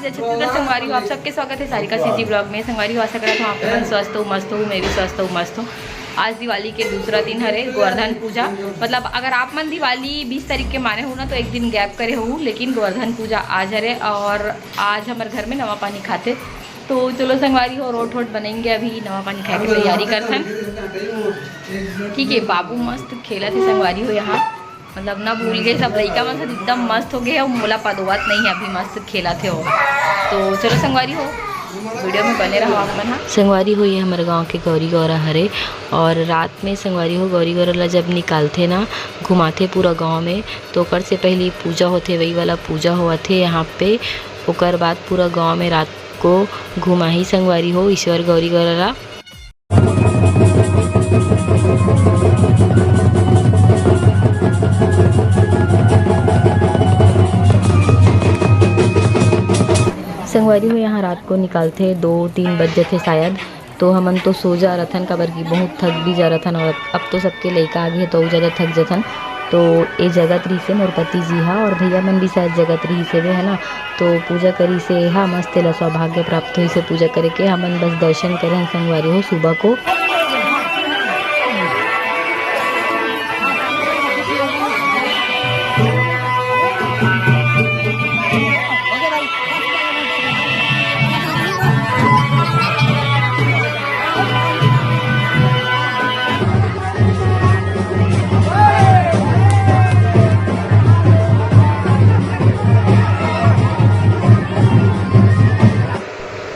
जय छत्तीसगढ़ संगवारी हो, आप सबके स्वागत है सारिका सीजी ब्लॉग में। संगवारी हो, आशा करता हूँ आपके मन स्वस्थ हो, मस्त हो, मैं भी स्वस्थ हूँ, मस्त हूँ। आज दिवाली के दूसरा दिन हरे गोवर्धन पूजा, मतलब अगर आप मन दिवाली 20 तारीख के माने हो ना तो एक दिन गैप करे हो, लेकिन गोवर्धन पूजा आज हरे और आज हमारे घर में नवा पानी खाते। तो चलो संगवारी हो, रोट वोट बनेंगे, अभी नवा पानी खा के तैयारी करते हैं। ठीक है, बाबू मस्त खेला थे संगवारी हो यहाँ, मतलब ना भूल गए सब लड़का मन सब एकदम मस्त हो गए और मोला पदोवत नहीं है, अभी मस्त खेला थे वो। तो चलो संगवारी हो, वीडियो में बने रहो आप मन। संगवारी हो ये हमारे गांव के गौरी गौरा हरे, और रात में संगवारी हो गौरी गौरा ला जब निकालते ना घुमाते पूरा गांव में, तो ओकर से पहले पूजा होते, वही वाला पूजा हुआ थे यहाँ पे। ओकर बाद पूरा गांव में रात को घुमा ही संगवारी हो ईश्वर गौरी गौरा ला। संगवारी हो यहाँ रात को निकालते 2-3 बजे थे शायद, तो हमन तो सो जा रथन काबर की बहुत थक भी जा रथन, और अब तो सबके लड़का आ गए तो ज़्यादा थक जथन। तो ये जगत रही से मोर पति जी हा और भैया मन भी शायद जगत रही से वे है ना, तो पूजा करी से हा मस्त ला सौभाग्य प्राप्त हुई से पूजा करे के हमन बस दर्शन करें संगवारी हो सुबह को।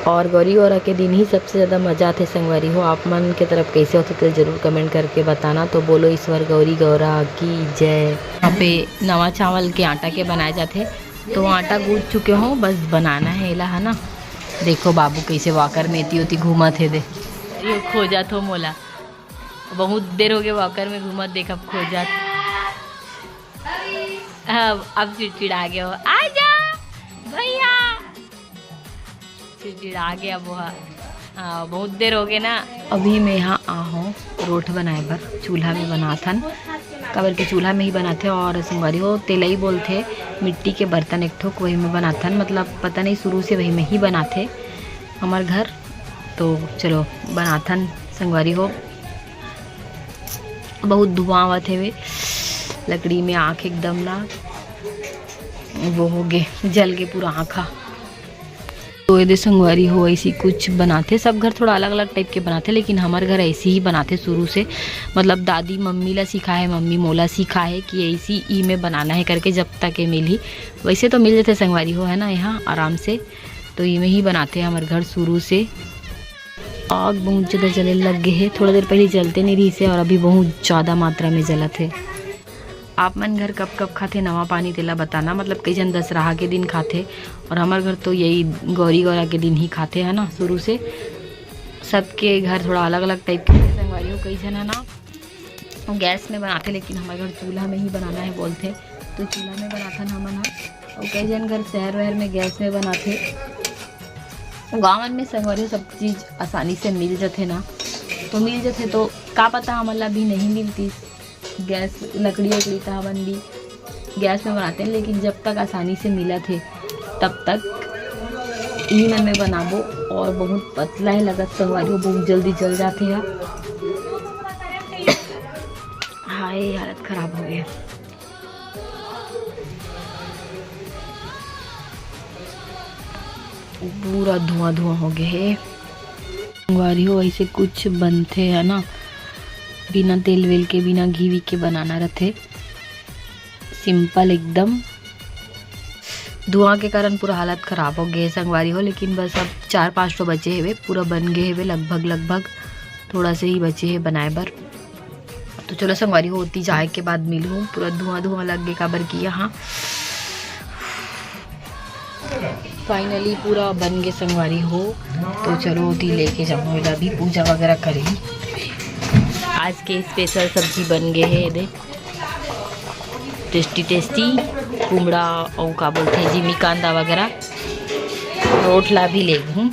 और गौरी गौरा के दिन ही सबसे ज़्यादा मज़ा आते संगवारी हो। आप मन के तरफ कैसे होते तो ज़रूर कमेंट करके बताना। तो बोलो ईश्वर गौरी गौरा की जय। यहाँ पे नवा चावल के आटा के बनाए जाते, तो आटा गूंथ चुके हो, बस बनाना है एला है ना। देखो बाबू कैसे वाकर मेती होती घूमत है, दे ये खो जात हो मोला, बहुत देर हो गए वाकर में घूमत, देख अब खो जात। अब चिड़चिड़ा गया हो, आ जा भैया, चिड़चिड़ा गया वो। हाँ बहुत देर हो गए ना। अभी मैं यहाँ आ हूँ रोट बनाए बर, चूल्हा में बनाथन, कबर के चूल्हा में ही बनाते। और संगवारी हो तेलई बोलते, मिट्टी के बर्तन एक ठोक वही में बनाथन, मतलब पता नहीं शुरू से वही में ही बनाते हमार घर। तो चलो बनाथन संगवारी हो। बहुत धुआं आवत है वे, लकड़ी में आँख एकदम ना वो हो गए, जल के पूरा आँखा। तो ये संगवारी हो ऐसी कुछ बनाते, सब घर थोड़ा अलग अलग टाइप के बनाते, लेकिन हमारे घर ऐसे ही बनाते शुरू से, मतलब दादी मम्मी ला सिखा है, मम्मी मोला सिखा है कि ऐसी ई में बनाना है करके, जब तक ये मिली। वैसे तो मिल जाते संगवारी हो है ना यहाँ आराम से, तो ई में ही बनाते हैं हमारे घर शुरू से। आग बहुत ज़्यादा जलने लग गए है, थोड़ा देर पहले जलते नहीं रही से और अभी बहुत ज़्यादा मात्रा में जलत है। आप मन घर कब कब खाते नवा पानी तेला बताना, मतलब कई जन दशहरा के दिन खाते, और हमारे घर तो यही गौरी गौरा के दिन ही खाते हैं ना शुरू से। सबके घर थोड़ा अलग अलग टाइप के संगवारी हो, कई जन है ना गैस में बनाते, लेकिन हमारे घर चूल्हा में ही बनाना है बोलते, तो चूल्हा में बनाते ना हमन। और कई जन घर शहर वहर में गैस में बनाते। गाँव में संगवारी सब चीज़ आसानी से मिल जाते ना, तो मिल जाते, तो का पता हमारा भी नहीं मिलती गैस, लकड़ी तो हमन भी गैस में बनाते हैं, लेकिन जब तक आसानी से मिला थे तब तक ई मन में बनाबो। और बहुत पतला है लगत संगवारी हो, बहुत जल्दी जल जाते हैं। हाय हालत खराब हो गई, पूरा धुआं धुआं हो गया है। संगवारी हो ऐसे कुछ बनते है ना, बिना तेल वेल के, बिना घी वी के बनाना रहते, सिंपल एकदम। धुआं के कारण पूरा हालत ख़राब हो गए संगवारी हो, लेकिन बस अब 4-5 तो बचे है वे, पूरा बन गए है वे लगभग, थोड़ा से ही बचे है बनाए बर। तो चलो संगवारी हो होती जाए के बाद मिलूँ, पूरा धुआं धुआं लग गए काबर की यहाँ। फाइनली पूरा बन गए संगवारी हो, तो चलो होती लेके जाऊँ, अभी पूजा वगैरह करें। आज के स्पेशल सब्जी बन गए है, देख टेस्टी टेस्टी कुमड़ा और का बोलते हैं जिमी कांदा वगैरह, रोटला भी ले हूँ।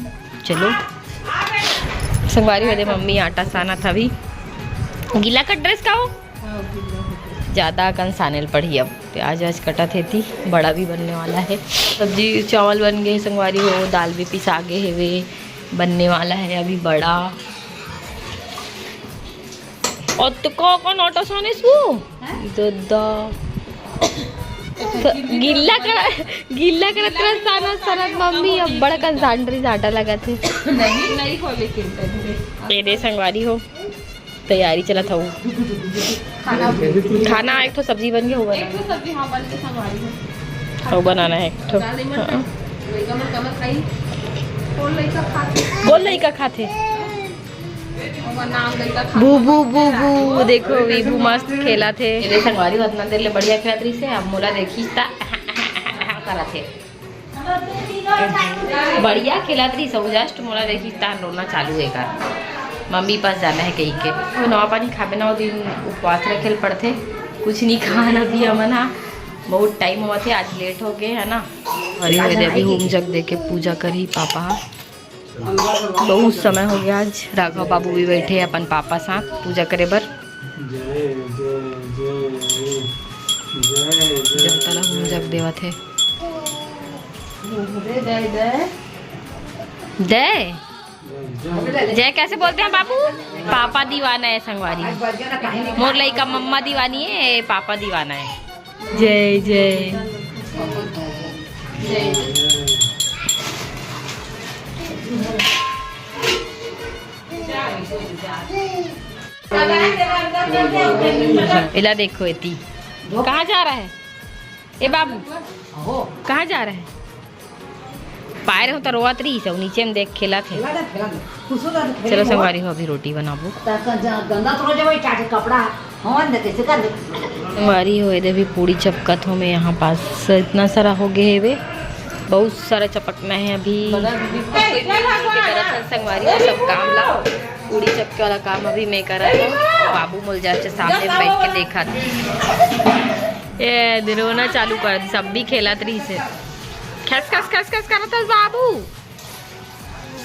चलो संगवारी हो दे, मम्मी आटा साना था, अभी गीला का ड्रेस का हो ज़्यादा कंसानेल पड़ी। अब प्याज व्याज कटा थे थी, बड़ा भी बनने वाला है। सब्जी चावल बन गए संगवारी हो, दाल भी पिसा गए है, वे बनने वाला है अभी बड़ा। और तो कौन ऑटो सोने गिल्ला कर सनत मम्मी अब बड़ा कंसांडरी आटा लगा थे। नहीं खोले ये दे संगवारी हो तैयारी चला था वो खाना एक तो सब्जी बन गया हुआ एक तो सब्जी हाँ बन के संगवारी हो वो बनाना है एक तो बोल नहीं का खाते बू बू बू बू देखो विभू मस्त खेला थे। ये संगवारी उतना देर ले बढ़िया खेला रही से अब मोला देखी करा थे बढ़िया खेला रही सब जस्ट मोला देखी रोना चालू है कर मम्मी पास जाना है कहीं के वो नवा पानी खाबे ना वो दिन उपवास रखे पड़ते कुछ नहीं खाना भी हमन बहुत टाइम हुआ थे आज लेट हो गए है ना। हरी हरी अभी होम जग दे के पूजा करी पापा बहुत समय हो गया। आज राघव बाबू भी बैठे अपन पापा साथ पूजा करे बर जनता होम जग देवा थे दे जय कैसे बोलते हैं बाबू पापा दीवाना है संगवारी मोर लइका मम्मा दीवानी है पापा दीवाना है। जय जय इला देखो इती कहाँ जा रहा है ए बाबू कहाँ जा रहा है पाए रहो तो रोआत रही सब नीचे में देख खेला थे। चलो संगवारी हो अभी रोटी बनाबो संगवारी हो भी पूरी चपकत हो में यहाँ पास इतना सारा हो गए है वे बहुत सारा चपकना है अभी संगवारी हो सब काम ला पूरी चपके वाला काम अभी मैं करा था बाबू मुल जाए सामने बैठ के देखा था ये रोना चालू कर दी सब भी खेला रही से खस खस खस खस कर था बाबू।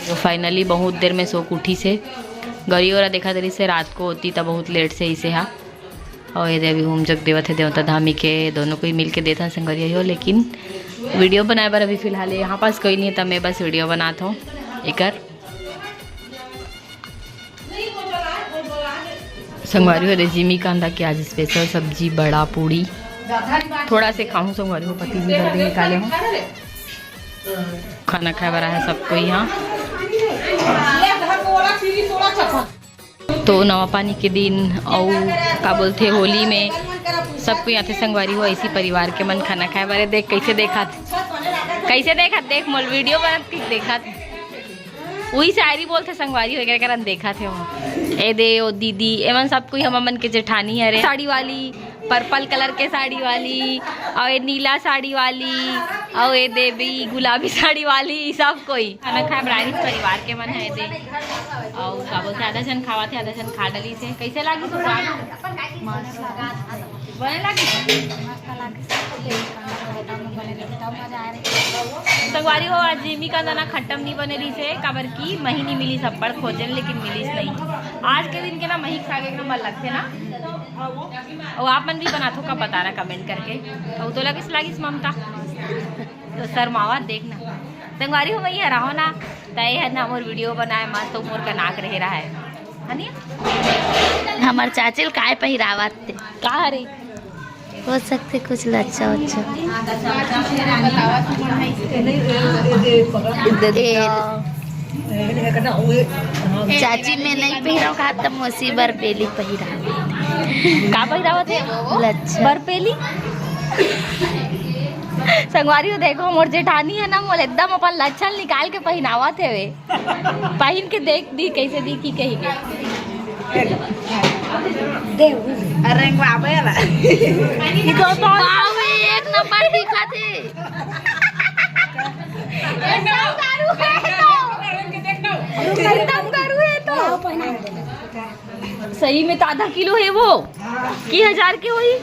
तो फाइनली बहुत देर में सोक उठी से गरी और देखा देरी से रात को होती तब बहुत लेट से इसे हाँ और ये अभी होम जग देवा थे देवता धामी के दोनों को ही मिल के देता संगरिया हो लेकिन वीडियो बनाए बार अभी फिलहाल यहाँ पास कोई नहीं है तब मैं बस वीडियो बनाता हूँ एक संगवारी हो रेजिमी कांदा की आज स्पेशल सब्जी बड़ा पूड़ी थोड़ा से खाऊं संगवारी हो पति भी कर निकाले हूँ खाना खाए बरा है सबको यहाँ। तो नवा पानी के दिन और का बोलते होली में सबको यहाँ थे संगवारी हो ऐसी परिवार के मन खाना खाए बारे देख कैसे देखा देख मोल वीडियो बनत देखा थे वही शायरी बोलते संगवारी हो कर देखा थे वो ए दे ओ दीदी एवं सब कोई हम मन के जेठानी है साड़ी वाली पर्पल कलर के साड़ी वाली और ये नीला साड़ी वाली और ये देवी गुलाबी साड़ी वाली सब कोई खाना खाए ब्राह्मण परिवार के मन है दे और का बोलते आधा जन खावा थे आधा जन खा डली से कैसे लागी तो बने लागी संगवारी हो आज जिमी का दाना खट्टम नहीं बने रही से काबर की मही नहीं मिली सब पर खोजन लेकिन मिली नहीं आज के दिन के ना मही खा के नंबर लगते ना और आप मन भी बनाथो का बता रहा कमेंट करके और तो लगिस लागिस ममता तो सर मावा देखना संगवारी हो वही रहो ना तय है ना मोर वीडियो बनाए मस्त तो मोर का नाक रह रहा है हमार चाचल काय पहिरावत का रे हो सकते कुछ लच्छा उच्छा चाची में नहीं पहिराव का तब मोसी बरपेली पहिरावत का पहिरावत है लच्छा बरपेली संगवारी हो देखो मोर जेठानी है ना मोल एकदम अपन लच्छन निकाल के पहनावत है वे पहन के देख दी कैसे दी की कही के एक नंबर दिखा थे सही में तो आधा किलो है वो की 1000 के हुई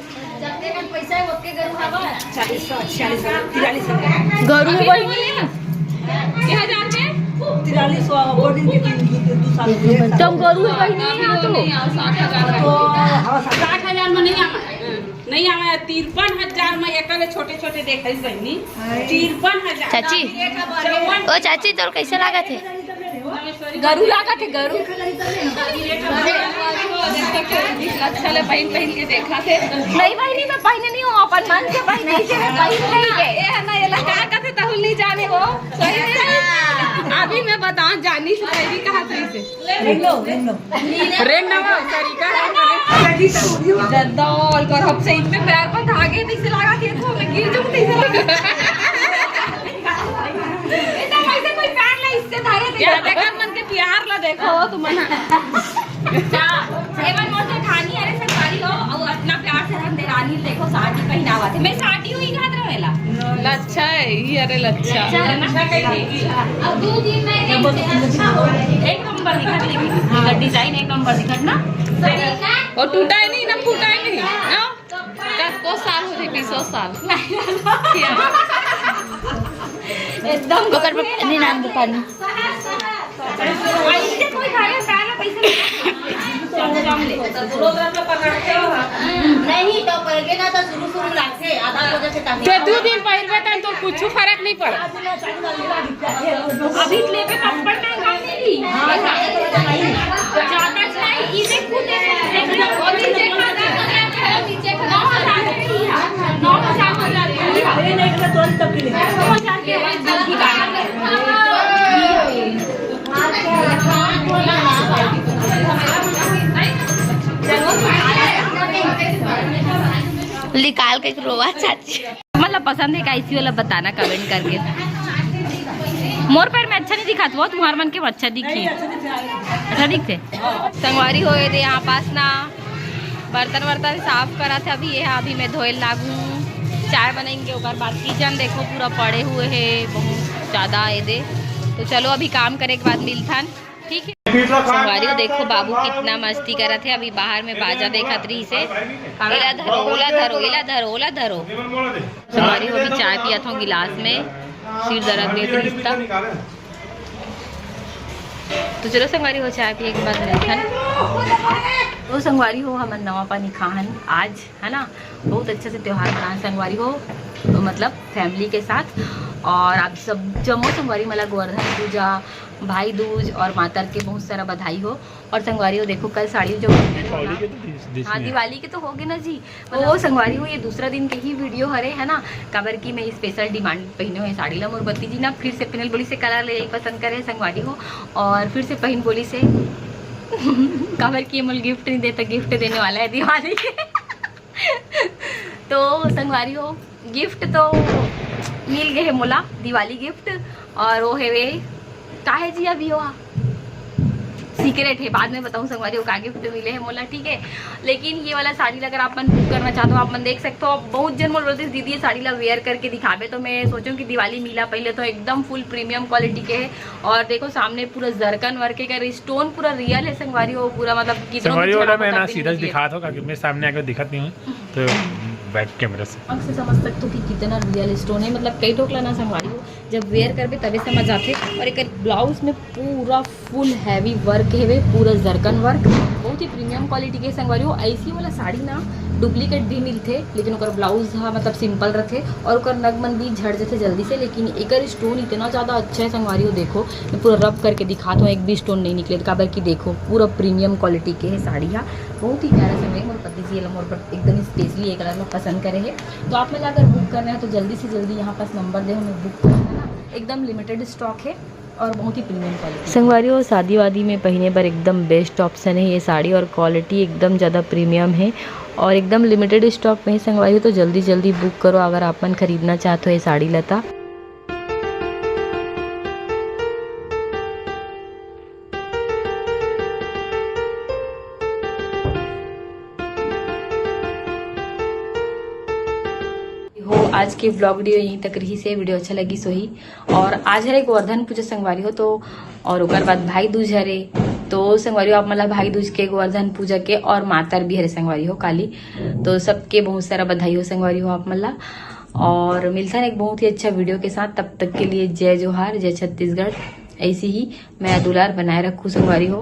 गरू तुम गरू बहनी नहीं आवे 53,000 में एकले छोटे छोटे देखै बहनी 53,000 चाची ओ चाची तोर कैसे लगा थे गरू लागा थे गरू अच्छा ले पहन पहन के देखा थे नहीं बहनी मैं पहने नहीं हूँ अपन मन से पहने से पहन नहीं के ए ना ये लगा कहते तहुल नहीं जाने वो सही में अभी मैं बताऊं जानी से पहली कहा से रेन ना तरीका दौल कर हम से इनमें पैर पर धागे नहीं से लगा के तो मैं गिर जाऊं नहीं से लगा इतना कैसे कोई पैर ले इससे धागे यार देखा मन के प्यार ला देखो तुम ना एवन मोटे ठानी अरे सरकारी हो और अपना प्यार से हम देरानी देखो साड़ी पहनावा थे मैं साड़ी हुई घात रहेला लच्छा है ये अरे लच्छा अब 2 दिन में एक नंबर दिखा इसका डिजाइन एक नंबर दिखा ना और टूटा है नहीं ना फूटा है नहीं ना को साल हो रही 20 साल एकदम ओकर पर नहीं नाम दुकान ऐसे कोई खाया सारा पैसे नहीं तो पहले ना तो शुरू लागसे आधा वजह से तो 2 दिन पहले तक तो कुछ फर्क नहीं पड़ा अभी ले पे कपड़ महंगा मिली ज्यादा नहीं इसे खुद एकदम और नीचे खाता नीचे खाता 9,000 अरे नहीं तो तुरंत तक के 9,000 के बाद जल्दी निकाल के रोवा चाची मतलब पसंद है कैसी वाला बताना कमेंट करके मोर पैर में अच्छा नहीं दिखा तो तुम्हारे मन के अच्छा दिखी अच्छा दिखते संगवारी होए थे यहाँ पास ना बर्तन वर्तन साफ करा थे अभी ये अभी मैं धोए लागू चाय बनाएंगे ऊपर बाद किचन देखो पूरा पड़े हुए है बहुत ज़्यादा ये दे तो चलो अभी काम करे के बाद मिलता ठीक है संगवारी देखो बाबू कितना मस्ती करा थे अभी बाहर में बाजा देखा रही से एला धरो ओला धरो एला धरो ओला धरो संगवारी अभी चाय पिया था गिलास में सिर दर्द में रिश्ता तो चलो संगवारी हो चाय पिए के बाद रहन तो संगवारी हो हम नवा पानी खाहन आज है ना बहुत अच्छे से त्योहार मनाए संगवारी हो तो मतलब फैमिली के साथ और आप सब जमो संगवारी मला गोवर्धन पूजा भाई दूज और माता के बहुत सारा बधाई हो और संगवारी हो देखो कल साड़ी जो हाँ दिवाली के तो होगे ना जी वो संगवारी हो ये दूसरा दिन के ही वीडियो हरे है ना कबर की मैं स्पेशल डिमांड पहने हुए साड़ी ला मोर बत्ती जी ना फिर से पिनल बोली से कलर ले यही पसंद करे संगवारी हो और फिर से पहन बोली से कबर की मुल गिफ्ट नहीं देता गिफ्ट देने वाला है दिवाली के तो संगवारी हो गिफ्ट तो मिल गए है मोला दिवाली गिफ्ट और वो है वे काहे जी अभी हो सीक्रेट है बाद में बताऊँ संगवारी हो का गिफ्ट मिले है मोला ठीक है लेकिन ये वाला साड़ी अगर आप मन बुक करना चाहते हो आप मन देख सकते हो बहुत जन बोल रहे दीदी ये साड़ी ला वेयर करके दिखावे तो मैं सोचूं कि दिवाली मिला पहले तो एकदम फुल प्रीमियम क्वालिटी के है और देखो सामने पूरा जरकन वर्क का स्टोन पूरा रियल है संगवारी हो पूरा मतलब मैं सीधा दिखा था मैं सामने आकर दिखत नहीं हूँ तो बैक कैमरा से आँख से समझ सकते हो कि कितना रियल स्टोन है मतलब कई ठोकला ना संगवारी हो जब वेयर करबे तभी समझ आते और एक ब्लाउज में पूरा फुल हैवी वर्क है पूरा जरकन वर्क बहुत ही प्रीमियम क्वालिटी के संगवारी हो ऐसी वाला साड़ी ना डुप्लीकेट भी मिलते लेकिन ओकर ब्लाउज हाँ मतलब सिंपल रखे और ओकर नगमन भी झड़ जाते जल्दी से लेकिन एक स्टोन इतना ज़्यादा अच्छा है संगवारी हो देखो मैं पूरा रब करके दिखाता हूँ एक भी स्टोन नहीं निकले काबर की देखो पूरा प्रीमियम क्वालिटी के है साड़ी है बहुत ही प्यारा समय मोर पति जी मोर पर एकदम स्पेशली एक कलर में पसंद करे है तो आप में जाकर बुक करना है तो जल्दी से जल्दी यहाँ पास नंबर दे हमें बुक करना है ना एकदम लिमिटेड स्टॉक है और बहुत ही प्रीमियम क्वालिटी संगवारी हो शादी वादी में पहनने पर एकदम बेस्ट ऑप्शन है ये साड़ी और क्वालिटी एकदम ज़्यादा प्रीमियम है और एकदम लिमिटेड स्टॉक में है संगवारी हो तो जल्दी जल्दी बुक करो अगर आप मन खरीदना चाहते हो ये साड़ी लता आज के ब्लॉग वीडियो यहीं तक रही से वीडियो अच्छा लगी सोही और आज हरे गोवर्धन पूजा संगवारी हो तो और ओकर बाद भाई दूज हरे तो संगवारी हो आप मतलब भाई दूज के गोवर्धन पूजा के और मातर भी हरे संगवारी हो काली तो सबके बहुत सारा बधाई हो संगवारी हो आप मला और मिलता है एक बहुत ही अच्छा वीडियो के साथ तब तक के लिए जय जोहार जय छत्तीसगढ़ ऐसी ही मैं दुलार बनाए रखूँ संगवारी हो।